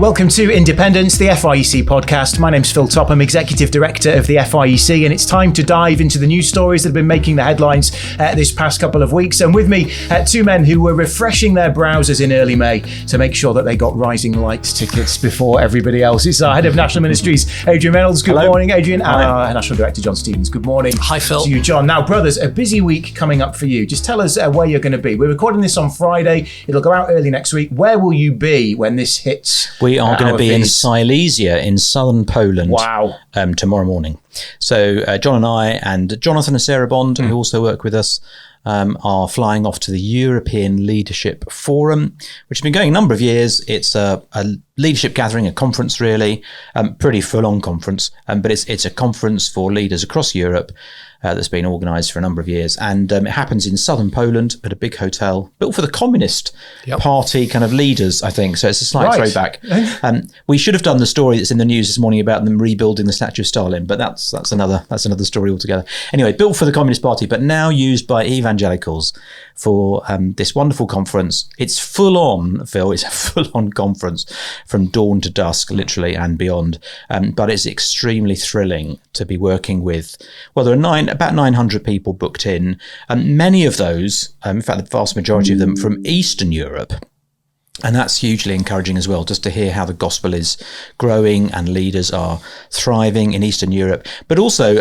Welcome to Independence, the FIEC podcast. My name's Phil Topham, Executive Director of the FIEC, and it's time to dive into the news stories that have been making the headlines this past couple of weeks. And with me, two men who were refreshing their browsers in early May to make sure that they got Rising Lights tickets before everybody else. It's our Head of National Ministries, Adrian Reynolds. Good morning, Adrian. And our National Director, John Stevens. Good morning. Hi, Phil. To you, John. Now, brothers, a busy week coming up for you. Just tell us where you're going to be. We're recording this on Friday. It'll go out early next week. Where will you be when this hits? We are going to be in Silesia in southern Poland. Wow. Tomorrow morning. So John and I and Jonathan and Sarah Bond, who also work with us, are flying off to the European Leadership Forum, which has been going a number of years. It's a leadership gathering, a conference really, pretty full-on conference, but it's a conference for leaders across Europe that's been organised for a number of years. And it happens in southern Poland at a big hotel built for the Communist Party kind of leaders, I think. So it's a slight throwback. We should have done the story that's in the news this morning about them rebuilding the statue of Stalin, but that's another story altogether. Anyway, built for the Communist Party, but now used by evangelicals for this wonderful conference. It's full on, Phil. It's a full on conference from dawn to dusk, literally, and beyond. But it's extremely thrilling to be working with. Well, there are about 900 people booked in, many of those, in fact, the vast majority of them from Eastern Europe. And that's hugely encouraging as well, just to hear how the gospel is growing and leaders are thriving in Eastern Europe. But also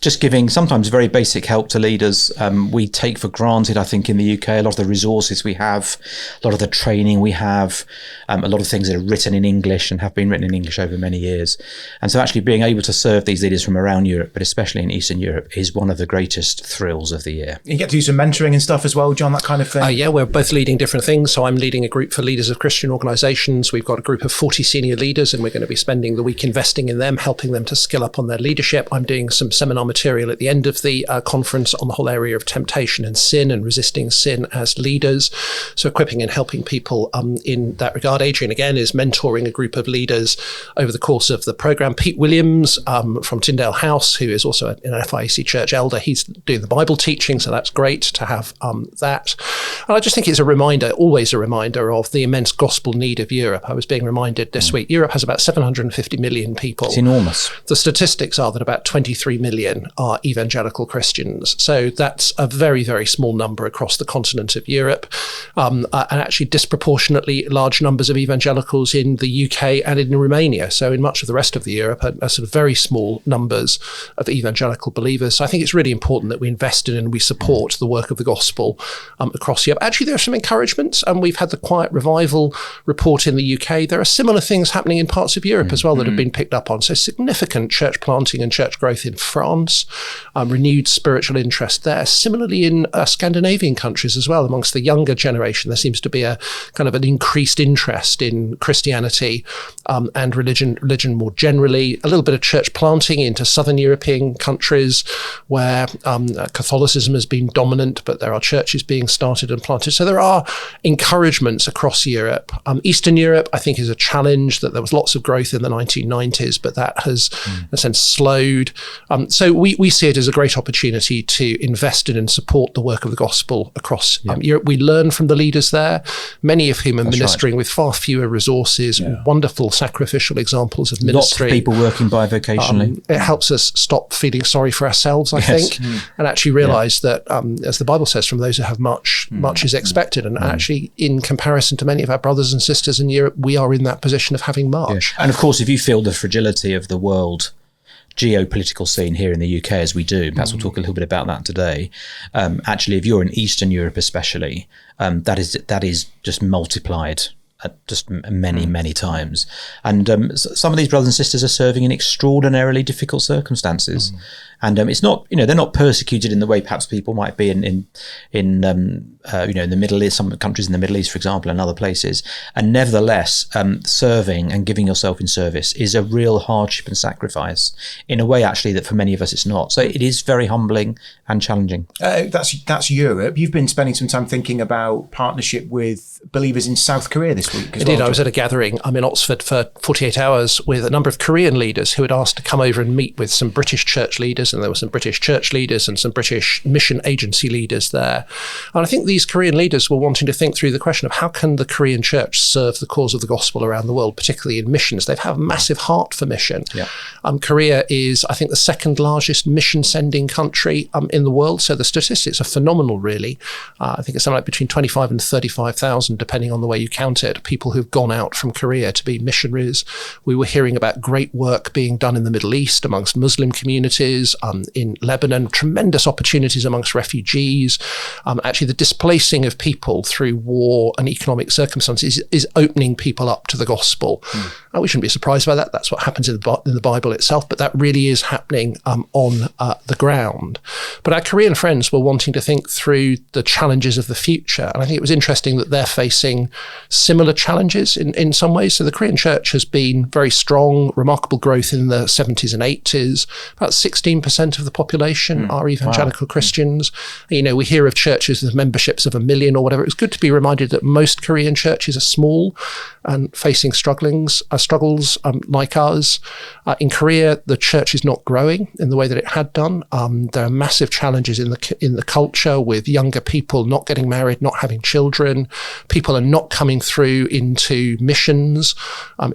just giving sometimes very basic help to leaders. We take for granted, I think, in the UK, a lot of the resources we have, a lot of the training we have, a lot of things that are written in English and have been written in English over many years. And so actually being able to serve these leaders from around Europe, but especially in Eastern Europe, is one of the greatest thrills of the year. You get to do some mentoring and stuff as well, John, that kind of thing? Yeah, we're both leading different things. So I'm leading a group for leaders of Christian organisations. We've got a group of 40 senior leaders, and we're going to be spending the week investing in them, helping them to skill up on their leadership. I'm doing some seminar material at the end of the conference on the whole area of temptation and sin and resisting sin as leaders. So equipping and helping people in that regard. Adrian, again, is mentoring a group of leaders over the course of the programme. Pete Williams from Tyndale House, who is also an FIEC church elder, he's doing the Bible teaching, so that's great to have that. And I just think it's a reminder, always a reminder of the immense gospel need of Europe. I was being reminded this week, Europe has about 750 million people. It's enormous. The statistics are that about 23 million are evangelical Christians. So that's a very, very small number across the continent of Europe, and actually disproportionately large numbers of evangelicals in the UK and in Romania. So in much of the rest of the Europe are sort of very small numbers of evangelical believers. So I think it's really important that we invest in and we support the work of the gospel across Europe. Actually, there are some encouragements, and we've had the Quiet Revival report in the UK. There are similar things happening in parts of Europe as well that have been picked up on. So significant church planting and church growth in France, renewed spiritual interest there. Similarly in Scandinavian countries as well, amongst the younger generation, there seems to be a kind of an increased interest in Christianity and religion more generally. A little bit of church planting into southern European countries where Catholicism has been dominant, but there are churches being started and planted. So there are encouragements across Europe. Eastern Europe, I think, is a challenge. That there was lots of growth in the 1990s, but that has, in a sense, slowed. So we see it as a great opportunity to invest in and support the work of the gospel across Europe. We learn from the leaders there, many of whom are ministering with far fewer resources, wonderful sacrificial examples of ministry. Lots of people working bivocationally. It helps us stop feeling sorry for ourselves, I think, and actually realise that, as the Bible says, from those who have much is expected. And actually, in comparison to many of our brothers and sisters in Europe, we are in that position of having much. And of course, if you feel the fragility of the world geopolitical scene here in the UK, as we do, perhaps we'll talk a little bit about that today. Actually, if you're in Eastern Europe especially, that is just multiplied just many times. And some of these brothers and sisters are serving in extraordinarily difficult circumstances. And it's not, they're not persecuted in the way perhaps people might be in the Middle East, some countries in the Middle East, for example, and other places. And nevertheless, serving and giving yourself in service is a real hardship and sacrifice in a way, actually, that for many of us it's not. So it is very humbling and challenging. That's Europe. You've been spending some time thinking about partnership with believers in South Korea this week as well. I did. I was at a gathering in Oxford for 48 hours with a number of Korean leaders who had asked to come over and meet with some British church leaders leaders, and there were some British church leaders and some British mission agency leaders there. And I think these Korean leaders were wanting to think through the question of how can the Korean church serve the cause of the gospel around the world, particularly in missions. They have a massive heart for mission. Yeah. Korea is, I think, the second largest mission sending country in the world. So the statistics are phenomenal, really. I think it's something like between 25 and 35,000, depending on the way you count it, people who've gone out from Korea to be missionaries. We were hearing about great work being done in the Middle East amongst Muslim communities, in Lebanon, tremendous opportunities amongst refugees. Actually, the displacing of people through war and economic circumstances is opening people up to the gospel. We shouldn't be surprised by that. That's what happens in the Bible itself, but that really is happening on the ground. But our Korean friends were wanting to think through the challenges of the future. And I think it was interesting that they're facing similar challenges in some ways. So the Korean church has been very strong, remarkable growth in the 70s and 80s. About 16% of the population are evangelical Christians. You know, we hear of churches with memberships of 1 million or whatever. It's good to be reminded that most Korean churches are small and facing struggles like ours. In Korea, the church is not growing in the way that it had done. There are massive challenges in the culture with younger people not getting married, not having children. People are not coming through into missions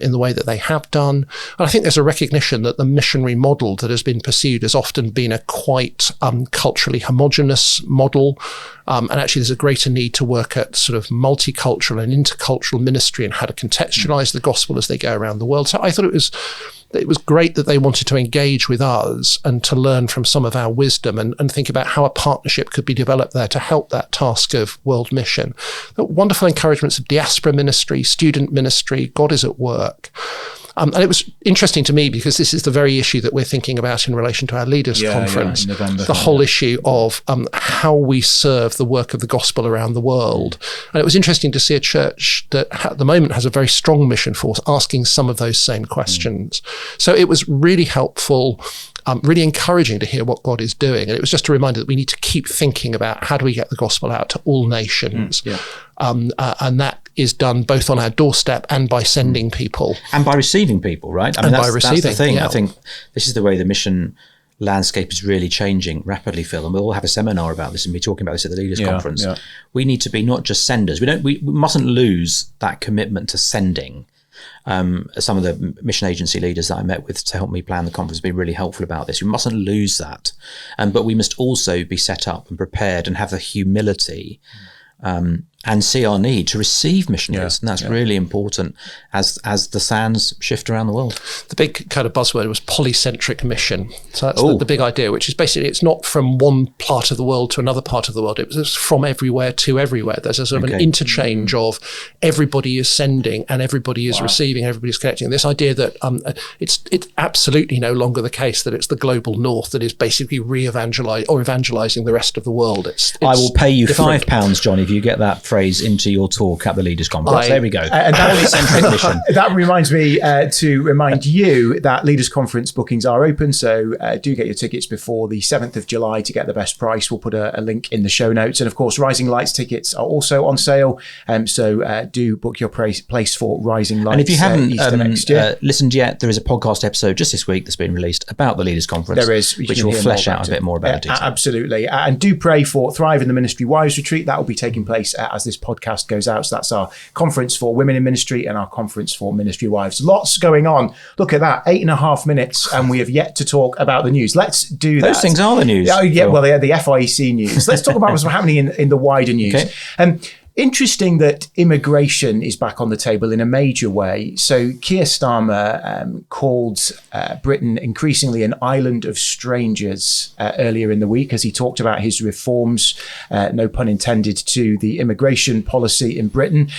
in the way that they have done. And I think there's a recognition that the missionary model that has been pursued has often been a quite culturally homogenous model. And actually, there's a greater need to work at sort of multicultural and intercultural ministry and how to contextualize the gospel as they go around the world. So I thought it was great that they wanted to engage with us and to learn from some of our wisdom and think about how a partnership could be developed there to help that task of world mission. Wonderful encouragements of diaspora ministry, student ministry. God is at work. And it was interesting to me because this is the very issue that we're thinking about in relation to our leaders conference, in November, the whole issue of how we serve the work of the gospel around the world. And it was interesting to see a church that at the moment has a very strong mission force asking some of those same questions. So it was really helpful, really encouraging to hear what God is doing. And it was just a reminder that we need to keep thinking about how do we get the gospel out to all nations. And that is done both on our doorstep and by sending people. And by receiving people, right? I mean, that's the thing. Yeah. I think this is the way the mission landscape is really changing rapidly, Phil, and we'll all have a seminar about this and be talking about this at the Leaders Conference. Yeah. We need to be not just senders. We mustn't lose that commitment to sending. Some of the mission agency leaders that I met with to help me plan the conference have been really helpful about this. We mustn't lose that. But we must also be set up and prepared and have the humility and see our need to receive missionaries. And that's really important as the sands shift around the world. The big kind of buzzword was polycentric mission. So that's the big idea, which is basically it's not from one part of the world to another part of the world. It was from everywhere to everywhere. There's a sort of an interchange of everybody is sending and everybody is receiving, everybody's connecting. This idea that it's absolutely no longer the case that it's the global north that is basically evangelizing the rest of the world. It's I will pay you different. £5, John, if you get that phrase into your talk at the Leaders Conference. There we go. And that reminds me to remind you that Leaders Conference bookings are open, so do get your tickets before the 7th of July to get the best price. We'll put a link in the show notes. And of course, Rising Lights tickets are also on sale, so do book your place for Rising Lights. And if you haven't next year. Listened yet, there is a podcast episode just this week that's been released about the Leaders Conference. There is. Which will flesh out a bit more about it. Absolutely. And do pray for Thrive in the Ministry Wives Retreat. That will be taking place as this podcast goes out. So that's our conference for women in ministry and our conference for ministry wives. Lots going on. Look at that, 8.5 minutes, and we have yet to talk about the news. Let's do that. Those things are the news. Oh, yeah, well, they're the FIEC news. Let's talk about what's happening in the wider news. Okay. Interesting that immigration is back on the table in a major way. So Keir Starmer called Britain increasingly an island of strangers earlier in the week as he talked about his reforms, no pun intended, to the immigration policy in Britain.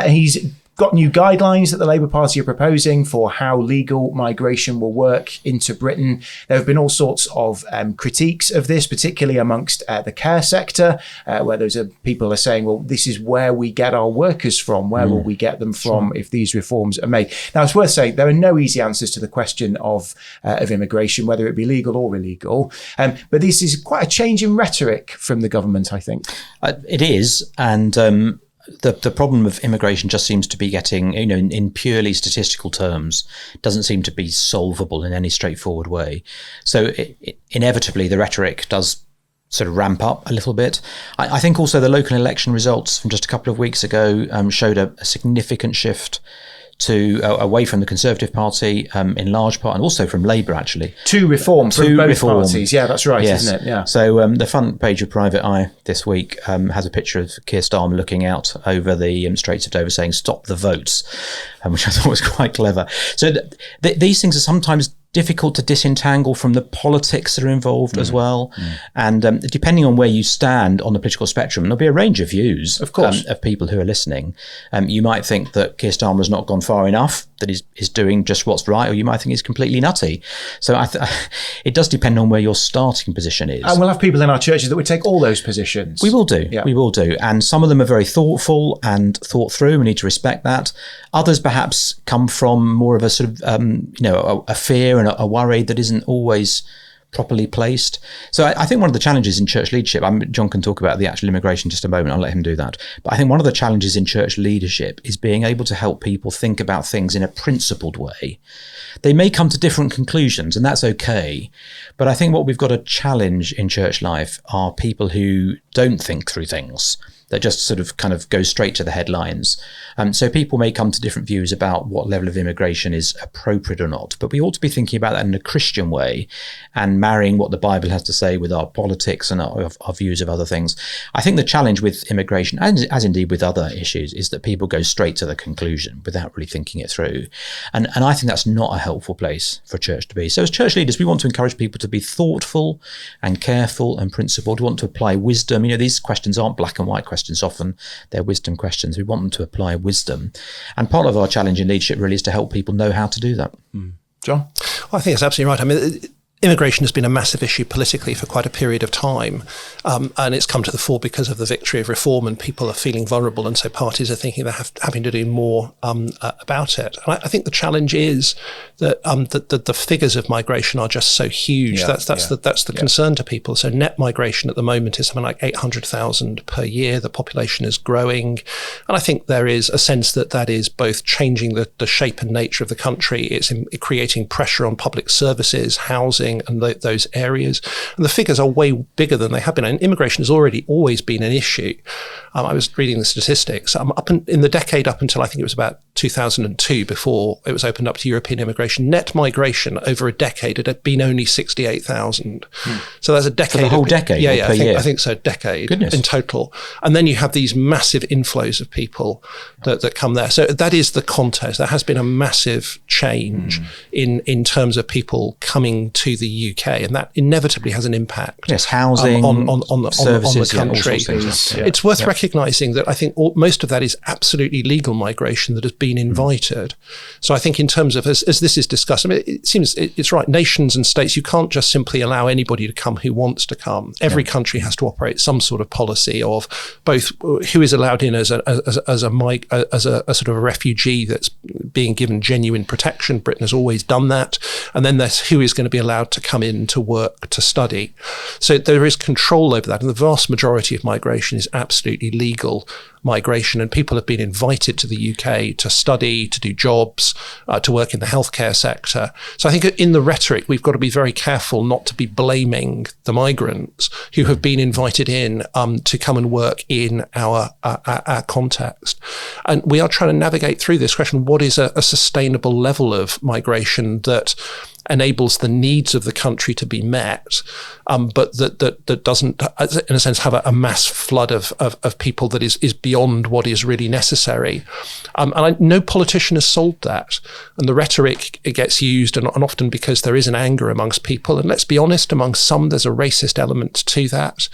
He's got new guidelines that the Labour Party are proposing for how legal migration will work into Britain. There have been all sorts of critiques of this, particularly amongst the care sector, where people are saying, well, this is where we get our workers from. Where will we get them from if these reforms are made? Now, it's worth saying there are no easy answers to the question of immigration, whether it be legal or illegal. But this is quite a change in rhetoric from the government, I think. It is. And the problem of immigration just seems to be getting, in purely statistical terms, doesn't seem to be solvable in any straightforward way. So inevitably, the rhetoric does sort of ramp up a little bit. I think also the local election results from just a couple of weeks ago showed a significant shift away from the Conservative Party in large part, and also from Labour actually. To reform from both parties. Yeah, that's right, yes. Isn't it? Yeah. So the front page of Private Eye this week has a picture of Keir Starmer looking out over the Straits of Dover saying, "Stop the votes," which I thought was quite clever. So these things are sometimes difficult to disentangle from the politics that are involved as well. And depending on where you stand on the political spectrum, there'll be a range of views, of course, of people who are listening. You might think that Keir Starmer has not gone far enough, that he's doing just what's right, or you might think he's completely nutty. So it does depend on where your starting position is. And we'll have people in our churches that would take all those positions. We will do. Yeah. We will do. And some of them are very thoughtful and thought through. We need to respect that. Others perhaps come from more of a sort of, a fear and a worry that isn't always properly placed. So I think one of the challenges in church leadership, John can talk about the actual immigration in just a moment, I'll let him do that. But I think one of the challenges in church leadership is being able to help people think about things in a principled way. They may come to different conclusions, and that's okay. But I think what we've got to challenge in church life are people who don't think through things, that just sort of kind of go straight to the headlines. So people may come to different views about what level of immigration is appropriate or not, but we ought to be thinking about that in a Christian way and marrying what the Bible has to say with our politics and our views of other things. I think the challenge with immigration, as indeed with other issues, is that people go straight to the conclusion without really thinking it through. And I think that's not a helpful place for a church to be. So as church leaders, we want to encourage people to be thoughtful and careful and principled. We want to apply wisdom. These questions aren't black and white questions. Often they're wisdom questions. We want them to apply wisdom. And part of our challenge in leadership really is to help people know how to do that. John? Well, I think it's absolutely right. I mean, immigration has been a massive issue politically for quite a period of time, and it's come to the fore because of the victory of reform, and people are feeling vulnerable, and so parties are thinking they're having to do more about it. And I think the challenge is that the figures of migration are just so huge. Yeah, that's the concern to people. So net migration at the moment is something like 800,000 per year. The population is growing, and I think there is a sense that is both changing the shape and nature of the country. It's creating pressure on public services, housing, and those areas. And the figures are way bigger than they have been. And immigration has always been an issue. I was reading the statistics. In the decade up until I think it was about 2002, before it was opened up to European immigration, net migration over a decade had been only 68,000. So that's a decade. For the whole decade? Yeah, I think so, a decade. Goodness. In total. And then you have these massive inflows of people that come there. So that is the context. There has been a massive change in terms of people coming to the UK, and that inevitably has an impact. Yes, housing, services, on the country. It's worth recognising that I think most of that is absolutely legal migration that has been invited. So I think in terms of, as this is discussed, I mean, it seems it's right. Nations and states, you can't just simply allow anybody to come who wants to come. Every country has to operate some sort of policy of both who is allowed in as a sort of a refugee that's being given genuine protection. Britain has always done that. And then there's who is going to be allowed to come in to work, to study. So there is control over that. And the vast majority of migration is absolutely legal migration. And people have been invited to the UK to study, to do jobs, to work in the healthcare sector. So I think in the rhetoric, we've got to be very careful not to be blaming the migrants who have been invited in to come and work in our context. And we are trying to navigate through this question. What is a sustainable level of migration that enables the needs of the country to be met, but that doesn't, in a sense, have a mass flood of people that is beyond what is really necessary. And no politician has solved that. And the rhetoric, it gets used, and often because there is an anger amongst people. And let's be honest, among some, there's a racist element to that.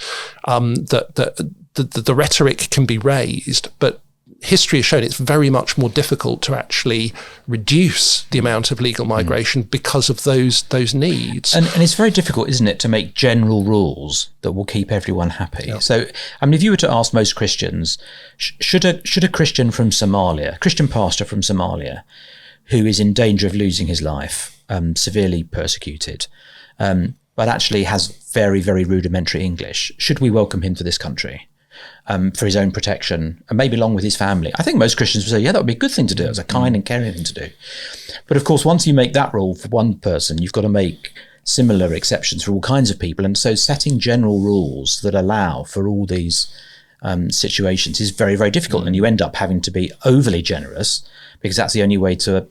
The rhetoric can be raised, but history has shown it's very much more difficult to actually reduce the amount of legal migration because of those needs. And it's very difficult, isn't it, to make general rules that will keep everyone happy. Yeah. So, I mean, if you were to ask most Christians, should a Christian from Somalia, Christian pastor from Somalia, who is in danger of losing his life, severely persecuted, but actually has very, very rudimentary English, should we welcome him to this country? for his own protection, and maybe along with his family. I think most Christians would say, yeah, that would be a good thing to do. It's a kind and caring thing to do. But of course, once you make that rule for one person, you've got to make similar exceptions for all kinds of people. And so setting general rules that allow for all these situations is very, very difficult. And you end up having to be overly generous because that's the only way to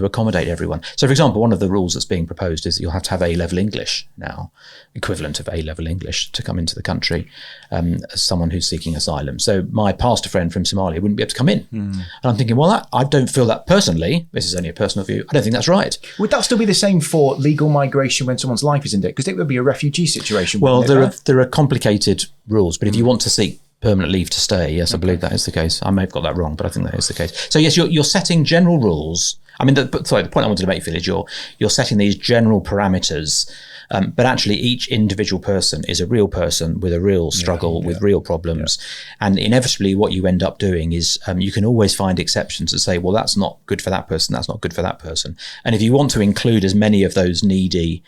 accommodate everyone. So, for example, one of the rules that's being proposed is that you'll have to have A-level English now, equivalent of A-level English, to come into the country as someone who's seeking asylum. So my pastor friend from Somalia wouldn't be able to come in. And I'm thinking, well, I don't feel that personally. This is only a personal view. I don't think that's right. Would that still be the same for legal migration when someone's life is in danger? Because it would be a refugee situation. Well, there are complicated rules, but if you want to seek permanent leave to stay, yes, I believe that is the case. I may have got that wrong, but I think that is the case. So yes, you're setting general rules. I mean, the point I wanted to make, Phil, is you're setting these general parameters, but actually each individual person is a real person with a real struggle, with real problems. And inevitably what you end up doing is you can always find exceptions that say, well, that's not good for that person, that's not good for that person. And if you want to include as many of those needy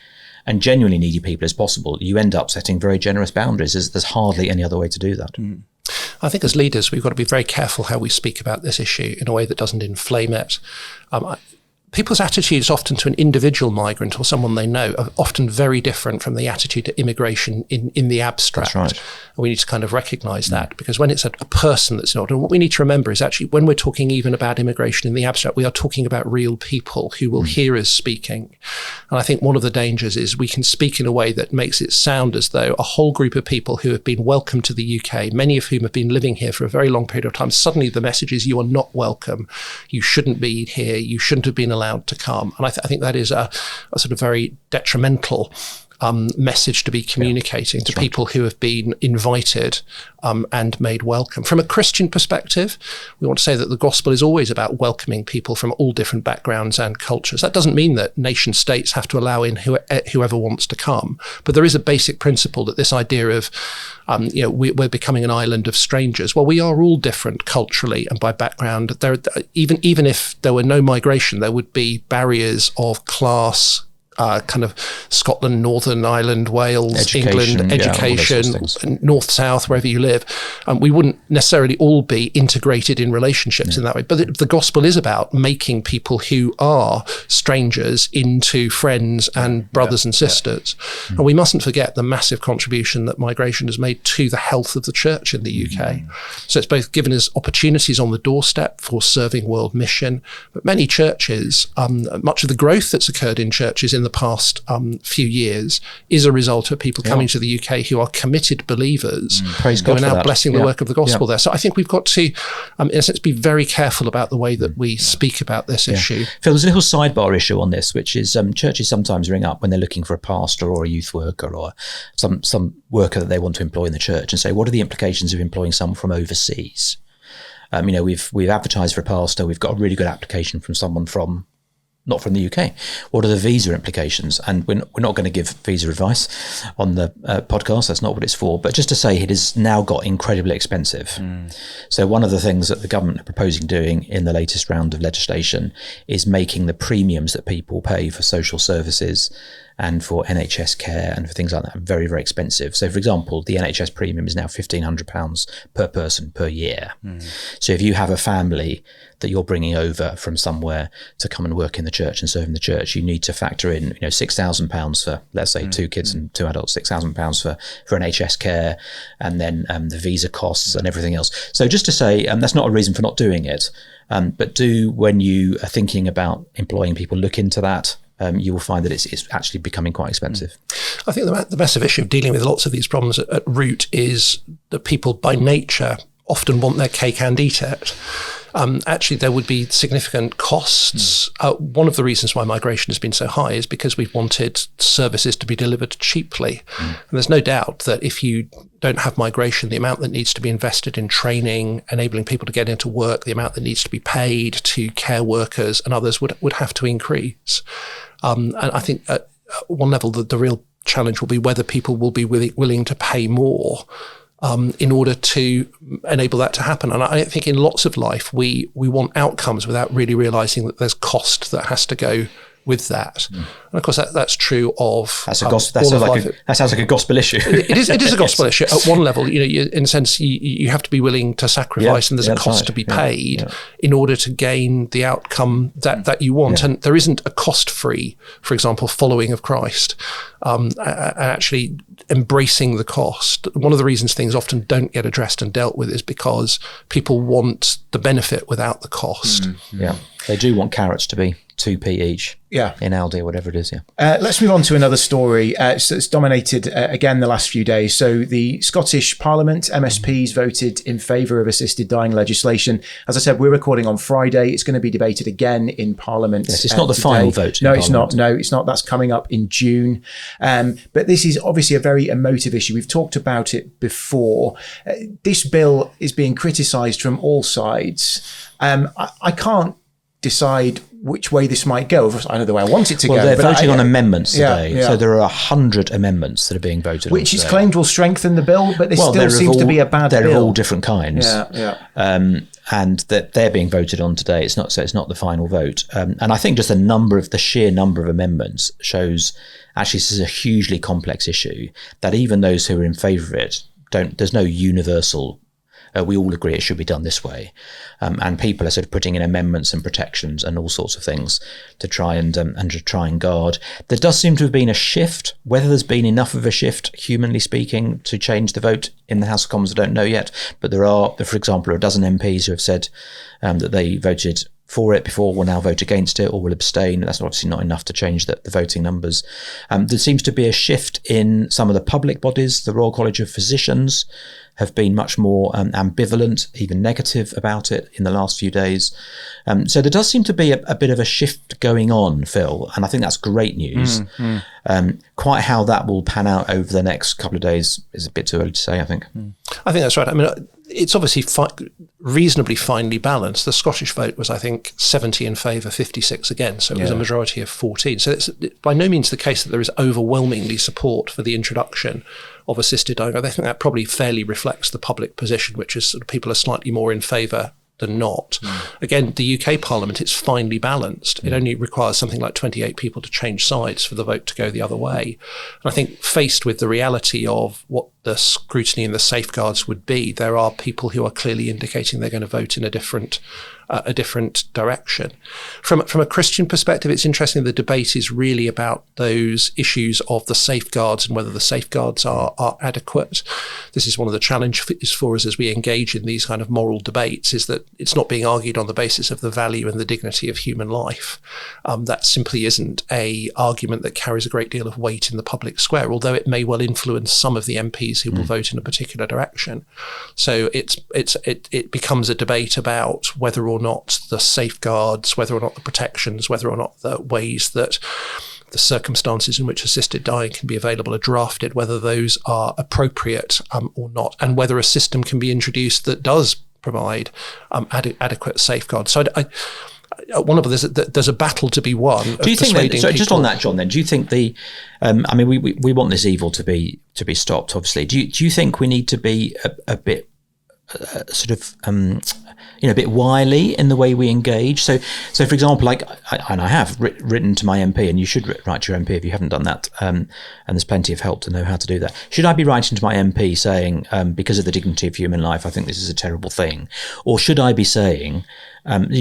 and genuinely needy people as possible, you end up setting very generous boundaries. There's hardly any other way to do that. I think as leaders, we've got to be very careful how we speak about this issue in a way that doesn't inflame it. People's attitudes often to an individual migrant or someone they know are often very different from the attitude to immigration in the abstract. That's right. And we need to kind of recognise that, because when it's a person that's not, and what we need to remember is actually when we're talking even about immigration in the abstract, we are talking about real people who will hear us speaking. And I think one of the dangers is we can speak in a way that makes it sound as though a whole group of people who have been welcomed to the UK, many of whom have been living here for a very long period of time, suddenly the message is you are not welcome, you shouldn't be here, you shouldn't have been allowed to come. And I think that is a sort of very detrimental message to be communicating to people who have been invited and made welcome. From a Christian perspective, we want to say that the gospel is always about welcoming people from all different backgrounds and cultures. That doesn't mean that nation states have to allow in whoever wants to come, but there is a basic principle that this idea of we're becoming an island of strangers. Well, we are all different culturally and by background. Even if there were no migration, there would be barriers of class, kind of Scotland, Northern Ireland, Wales, England, education, north, south, wherever you live. We wouldn't necessarily all be integrated in relationships in that way. But the gospel is about making people who are strangers into friends and brothers and sisters. And we mustn't forget the massive contribution that migration has made to the health of the church in the UK. So it's both given us opportunities on the doorstep for serving world mission, but many churches, much of the growth that's occurred in churches in the past few years is a result of people coming to the UK who are committed believers Praise who God are now for that. blessing the work of the gospel there. So I think we've got to, in a sense, be very careful about the way that we speak about this issue. Phil, there's a little sidebar issue on this, which is churches sometimes ring up when they're looking for a pastor or a youth worker or some worker that they want to employ in the church and say, what are the implications of employing someone from overseas? We've advertised for a pastor. We've got a really good application from someone not from the UK. What are the visa implications? And we're not going to give visa advice on the podcast. That's not what it's for. But just to say, it has now got incredibly expensive. So one of the things that the government are proposing doing in the latest round of legislation is making the premiums that people pay for social services and for NHS care and for things like that very, very expensive. So, for example, the NHS premium is now £1,500 per person per year. So if you have a family that you're bringing over from somewhere to come and work in the church and serve in the church, you need to factor in, £6,000 for, let's say, 2 kids and 2 adults, £6,000 for NHS care, and then the visa costs and everything else. So just to say, that's not a reason for not doing it, but when you are thinking about employing people, look into that. You will find that it's actually becoming quite expensive. I think the massive issue of dealing with lots of these problems at root is that people by nature often want their cake and eat it. Actually, there would be significant costs. One of the reasons why migration has been so high is because we've wanted services to be delivered cheaply. And there's no doubt that if you don't have migration, the amount that needs to be invested in training, enabling people to get into work, the amount that needs to be paid to care workers and others would have to increase. And I think at one level, the real challenge will be whether people will be willing to pay more in order to enable that to happen. And I think in lots of life, we want outcomes without really realising that there's cost that has to go with that. And of course, that's true of that sounds like a gospel issue. It is a gospel issue at one level. In a sense, you have to be willing to sacrifice, and there's a cost to be paid in order to gain the outcome that you want. And there isn't a cost-free, for example, following of Christ, and actually embracing the cost. One of the reasons things often don't get addressed and dealt with is because people want the benefit without the cost. Yeah, they do want carrots to be 2p each in Aldi or whatever it is. Let's move on to another story. It's dominated again the last few days. So the Scottish Parliament, MSPs, voted in favour of assisted dying legication. As I said, we're recording on Friday. It's going to be debated again in Parliament. Yes, it's not the final vote. No, it's not. No, it's not. That's coming up in June. But this is obviously a very emotive issue. We've talked about it before. This bill is being criticised from all sides. I can't decide which way this might go. I know the way I want it to go. Well, they're voting on amendments today. So there are 100 amendments that are being voted on. Which is claimed will strengthen the bill, but there still seems to be a bad bill. They're of all different kinds. And that they're being voted on today. It's not the final vote. And I think just the sheer number of amendments shows actually this is a hugely complex issue, that even those who are in favour of it there's no universal we all agree it should be done this way. And people are sort of putting in amendments and protections and all sorts of things to try and guard. There does seem to have been a shift. Whether there's been enough of a shift, humanly speaking, to change the vote in the House of Commons, I don't know yet. But there are, for example, a dozen MPs who have said that they voted for it before, will now vote against it or will abstain. That's obviously not enough to change the voting numbers. There seems to be a shift in some of the public bodies. The Royal College of Physicians have been much more ambivalent, even negative about it in the last few days. So there does seem to be a bit of a shift going on, Phil, and I think that's great news. Quite how that will pan out over the next couple of days is a bit too early to say, I think. I think that's right. I mean, it's obviously reasonably finely balanced. The Scottish vote was, I think, 70 in favour, 56 against. So it was a majority of 14. So it's by no means the case that there is overwhelmingly support for the introduction of assisted dying. I think that probably fairly reflects the public position, which is sort of people are slightly more in favour than not. Again, the UK Parliament, it's finely balanced. It only requires something like 28 people to change sides for the vote to go the other way. And I think faced with the reality of what the scrutiny and the safeguards would be, there are people who are clearly indicating they're going to vote in a different direction. From a Christian perspective, it's interesting. The debate is really about those issues of the safeguards and whether the safeguards are adequate. This is one of the challenges for us as we engage in these kind of moral debates, is that it's not being argued on the basis of the value and the dignity of human life. That simply isn't a argument that carries a great deal of weight in the public square, although it may well influence some of the MPs who will vote in a particular direction. So it becomes a debate about whether or not the safeguards, whether or not the protections, whether or not the ways that the circumstances in which assisted dying can be available are drafted, whether those are appropriate or not, and whether a system can be introduced that does provide adequate safeguards. So there's a battle to be won. Do you think that, so just on that, John, then, do you think we want this evil to be stopped, obviously. Do you think we need to be a bit a bit wily in the way we engage? So for example, I have written to my MP, and you should write to your MP if you haven't done that, and there's plenty of help to know how to do that. Should I be writing to my MP saying, because of the dignity of human life, I think this is a terrible thing? Or should I be saying,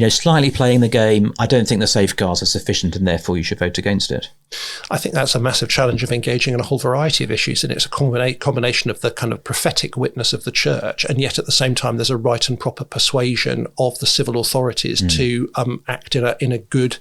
slightly playing the game, I don't think the safeguards are sufficient and therefore you should vote against it? I think that's a massive challenge of engaging in a whole variety of issues, and it's a combination of the kind of prophetic witness of the church, and yet at the same time there's a right and proper persuasion of the civil authorities to act in a good,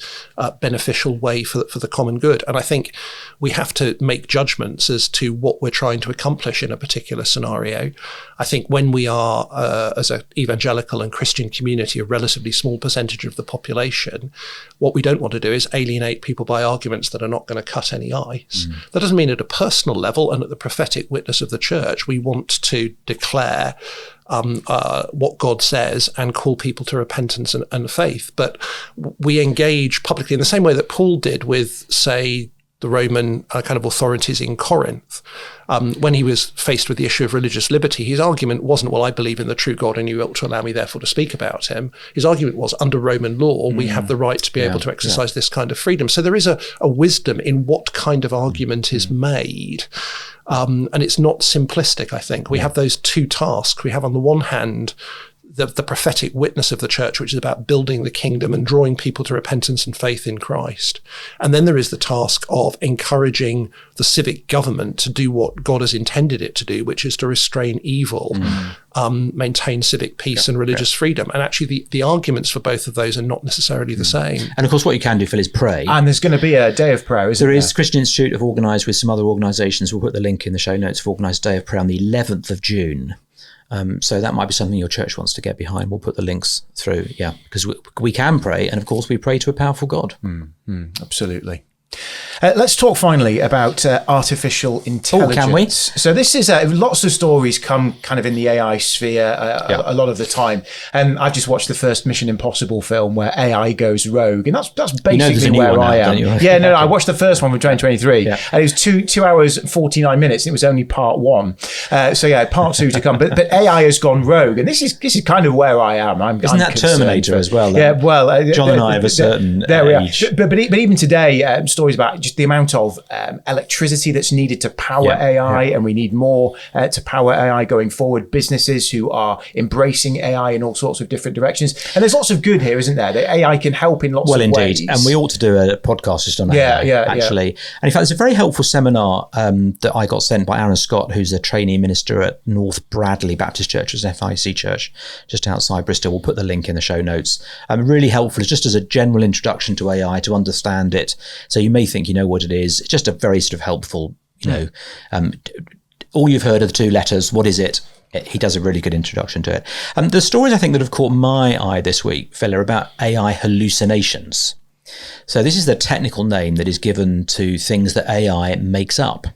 beneficial way for the common good. And I think we have to make judgments as to what we're trying to accomplish in a particular scenario. I think when we are, as an evangelical and Christian community, a relatively small percentage of the population, what we don't want to do is alienate people by arguments that are not going to cut any ice. That doesn't mean at a personal level and at the prophetic witness of the church we want to declare what God says and call people to repentance and faith. But we engage publicly in the same way that Paul did with, say, the Roman kind of authorities in Corinth, when he was faced with the issue of religious liberty, his argument wasn't, well, I believe in the true God and you ought to allow me therefore to speak about him. His argument was, under Roman law, we have the right to be able to exercise this kind of freedom. So there is a wisdom in what kind of argument is made. And it's not simplistic, I think. We have those two tasks. We have, on the one hand, the prophetic witness of the church, which is about building the kingdom and drawing people to repentance and faith in Christ. And then there is the task of encouraging the civic government to do what God has intended it to do, which is to restrain evil, maintain civic peace and religious freedom. And actually the arguments for both of those are not necessarily the same. And of course, what you can do, Phil, is pray. And there's going to be a day of prayer, isn't there? There is. Christian Institute have organised with some other organisations. We'll put the link in the show notes. Have organised a day of prayer on the 11th of June. So that might be something your church wants to get behind. We'll put the links through, because we can pray. And of course, we pray to a powerful God. Absolutely. Let's talk finally about artificial intelligence. Can we? So this is lots of stories come kind of in the AI sphere a lot of the time. And I've just watched the first Mission Impossible film where AI goes rogue, and that's basically where I am. I watched the first one from 2023, and it was 2 hours and 49 minutes, and it was only part one. Part two to come. But AI has gone rogue, and this is kind of where I am. Isn't that Terminator as well? John and I have a certain age. But even today, stories about just the amount of electricity that's needed to power AI, and we need more to power AI going forward. Businesses who are embracing AI in all sorts of different directions, and there's lots of good here, isn't there? That AI can help in lots of ways. Well, indeed, and we ought to do a podcast just on AI, actually. And in fact, there's a very helpful seminar that I got sent by Aaron Scott, who's a trainee minister at North Bradley Baptist Church, which is an FIEC church just outside Bristol. We'll put the link in the show notes. Really helpful, just as a general introduction to AI, to understand it. So you may think you know what it is. It's just a very sort of helpful, all you've heard of the two letters, what is it? He does a really good introduction to it. The stories I think that have caught my eye this week, Phil, are about AI hallucinations. So this is the technical name that is given to things that AI makes up.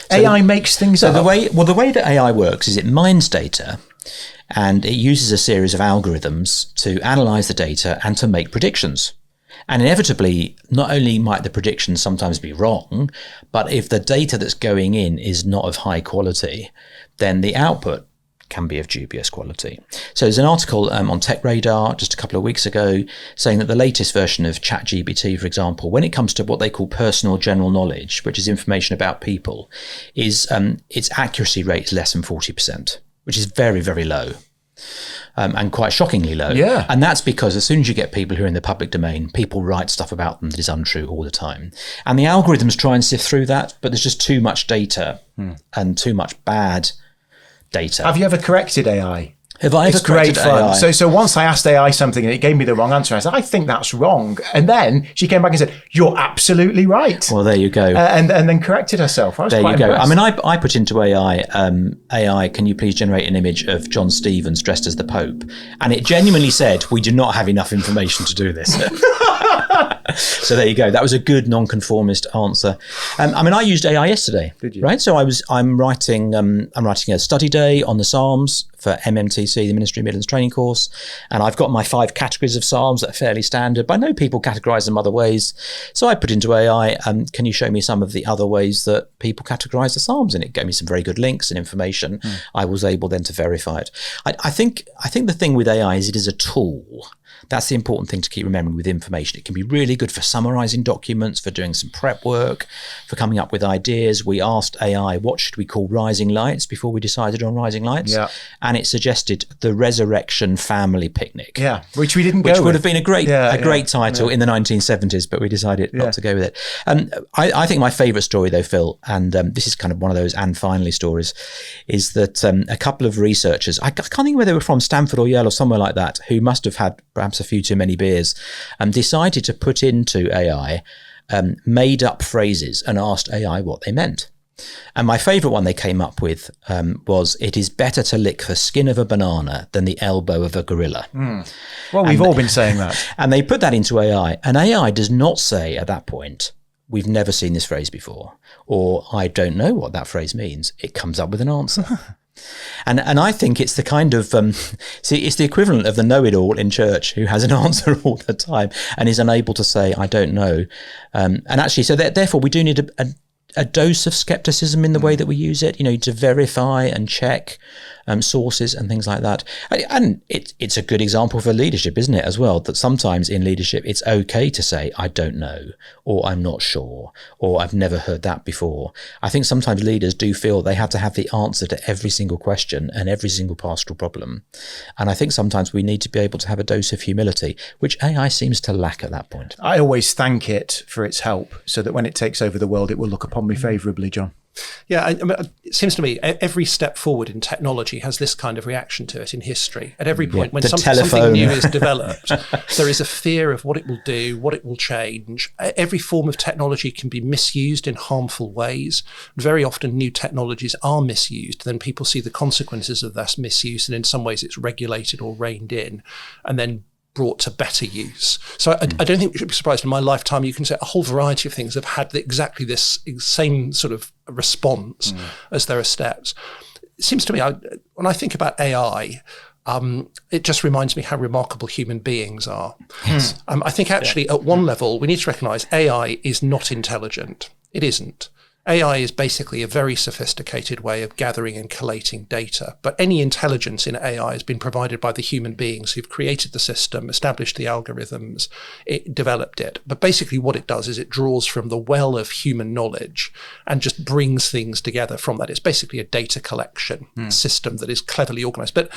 AI makes things up? The way that AI works is it mines data, and it uses a series of algorithms to analyse the data and to make predictions. And inevitably, not only might the predictions sometimes be wrong, but if the data that's going in is not of high quality, then the output can be of dubious quality. So there's an article on Tech Radar just a couple of weeks ago saying that the latest version of ChatGPT, for example, when it comes to what they call personal general knowledge, which is information about people, is its accuracy rate is less than 40%, which is very, very low. And quite shockingly low. Yeah. And that's because as soon as you get people who are in the public domain, people write stuff about them that is untrue all the time. And the algorithms try and sift through that, but there's just too much data and too much bad data. Have you ever corrected AI? Have I ever corrected AI? So once I asked AI something and it gave me the wrong answer, I said, I think that's wrong. And then she came back and said, you're absolutely right. Well, there you go. And then corrected herself. I was quite impressed. I mean, I put into AI, AI, can you please generate an image of John Stevens dressed as the Pope? And it genuinely said, we do not have enough information to do this. So there you go. That was a good nonconformist answer. I used AI yesterday. Did you? Right. So I'm writing a study day on the Psalms for MMTC, the Ministry Midlands Training Course, and I've got my 5 categories of Psalms that are fairly standard, but I know people categorise them other ways. So I put into AI, can you show me some of the other ways that people categorise the Psalms? And it gave me some very good links and information. I was able then to verify it. I think the thing with AI is it is a tool. That's the important thing to keep remembering with information. It can be really good for summarising documents, for doing some prep work, for coming up with ideas. We asked AI, what should we call Rising Lights before we decided on Rising Lights? Yeah. And it suggested the Resurrection Family Picnic. Yeah, which we didn't go with. Which would have been a great title in the 1970s, not to go with it. I think my favourite story though, Phil, and this is kind of one of those and finally stories, is that a couple of researchers, I can't think whether they were from Stanford or Yale or somewhere like that, who must have had perhaps a few too many beers, decided to put into AI made up phrases and asked AI what they meant. And my favourite one they came up with was, it is better to lick the skin of a banana than the elbow of a gorilla. Well, we've all been saying that. And they put that into AI, and AI does not say at that point, we've never seen this phrase before, or I don't know what that phrase means. It comes up with an answer. And I think it's the kind of, it's the equivalent of the know-it-all in church who has an answer all the time and is unable to say, I don't know. And actually, so therefore we do need a dose of skepticism in the way that we use it, to verify and check sources and things like that. And it's a good example for leadership, isn't it, as well, that sometimes in leadership it's okay to say, I don't know, or I'm not sure, or I've never heard that before. I think sometimes leaders do feel they have to have the answer to every single question and every single pastoral problem. And I think sometimes we need to be able to have a dose of humility, which AI seems to lack at that point. I always thank it for its help so that when it takes over the world, it will look upon me favourably, John. Yeah, I mean, it seems to me every step forward in technology has this kind of reaction to it in history. At every point when something new is developed, there is a fear of what it will do, what it will change. Every form of technology can be misused in harmful ways. Very often new technologies are misused. Then people see the consequences of that misuse, and in some ways it's regulated or reined in, and then brought to better use. So I don't think we should be surprised. In my lifetime, you can say a whole variety of things have had exactly this same sort of response as there are steps. It seems to me, when I think about AI, it just reminds me how remarkable human beings are. Yes. I think actually at one level, we need to recognise AI is not intelligent. It isn't. AI is basically a very sophisticated way of gathering and collating data. But any intelligence in AI has been provided by the human beings who've created the system, established the algorithms, it developed it. But basically what it does is it draws from the well of human knowledge and just brings things together from that. It's basically a data collection system that is cleverly organised. But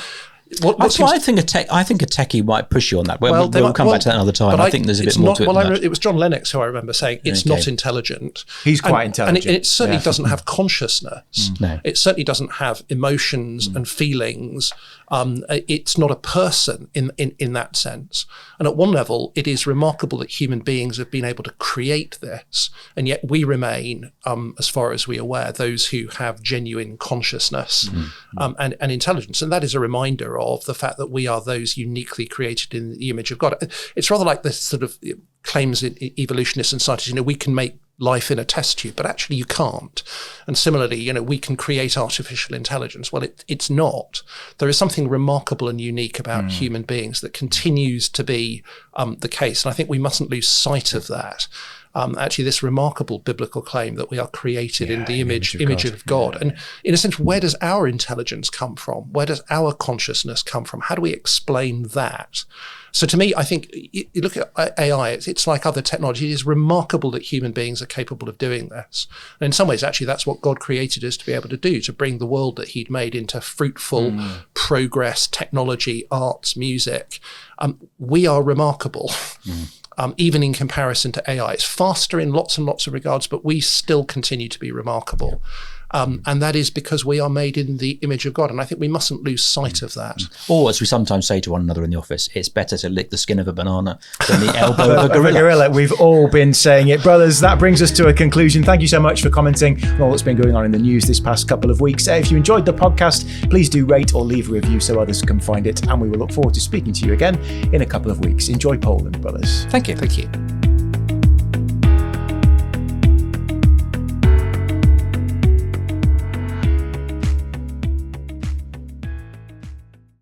I think a techie might push you on that. We'll come back to that another time. I think there's a bit more to it than that. It was John Lennox who I remember saying it's not intelligent. He's quite intelligent. And it certainly doesn't have consciousness. No. It certainly doesn't have emotions and feelings. It's not a person in that sense. And at one level, it is remarkable that human beings have been able to create this, and yet we remain, as far as we are aware, those who have genuine consciousness and intelligence. And that is a reminder of the fact that we are those uniquely created in the image of God. It's rather like this sort of claims in evolutionists and scientists, we can make life in a test tube, but actually you can't. And similarly, we can create artificial intelligence. Well, it's not. There is something remarkable and unique about human beings that continues to be the case. And I think we mustn't lose sight of that. Actually, this remarkable biblical claim that we are created in the image of God. And in a sense, where does our intelligence come from? Where does our consciousness come from? How do we explain that? So to me, I think you look at AI, it's like other technology. It is remarkable that human beings are capable of doing this. And in some ways, actually, that's what God created us to be able to do, to bring the world that he'd made into fruitful progress, technology, arts, music. We are remarkable. Even in comparison to AI. It's faster in lots and lots of regards, but we still continue to be remarkable. And that is because we are made in the image of God. And I think we mustn't lose sight of that. Or as we sometimes say to one another in the office, it's better to lick the skin of a banana than the elbow of a gorilla. We've all been saying it. Brothers, that brings us to a conclusion. Thank you so much for commenting on all that's been going on in the news this past couple of weeks. If you enjoyed the podcast, please do rate or leave a review so others can find it. And we will look forward to speaking to you again in a couple of weeks. Enjoy Poland, brothers. Thank you. Thank you.